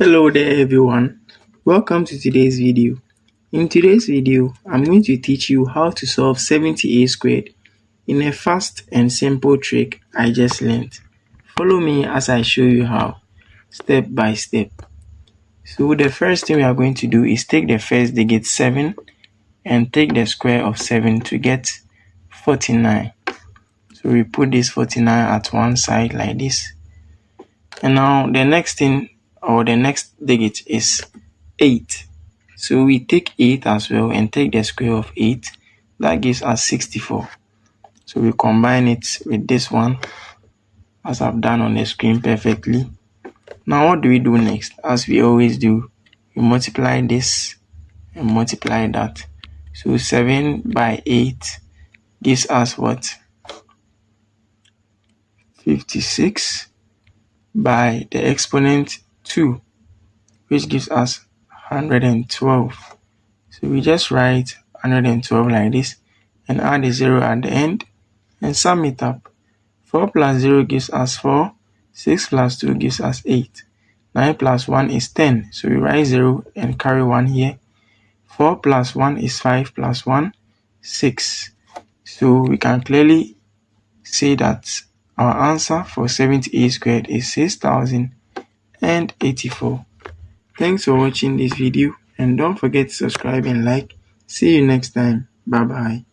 Hello there everyone, welcome to today's video. In today's video, I'm going to teach you how to solve 70a squared in a fast and simple trick I just learned. Follow me as I show you how, step by step. So the first thing we are going to do is take the first digit 7 and take the square of 7 to get 49. So we put this 49 at one side like this. And now the next thing or the next digit is 8. So we take 8 as well and take the square of 8. That gives us 64. So we combine it with this one as I've done on the screen perfectly. Now what do we do next? As we always do, we multiply this and multiply that. So 7 by 8 gives us what? 56 by the exponent 2, which gives us 112. So we just write 112 like this and add a 0 at the end and sum it up. 4 plus 0 gives us 4, 6 plus 2 gives us 8, 9 plus 1 is 10. So we write 0 and carry 1 here. 4 plus 1 is 5 plus 1, 6. So we can clearly say that our answer for 70a squared is 6084. Thanks for watching this video and don't forget to subscribe and like. See you next time. Bye bye.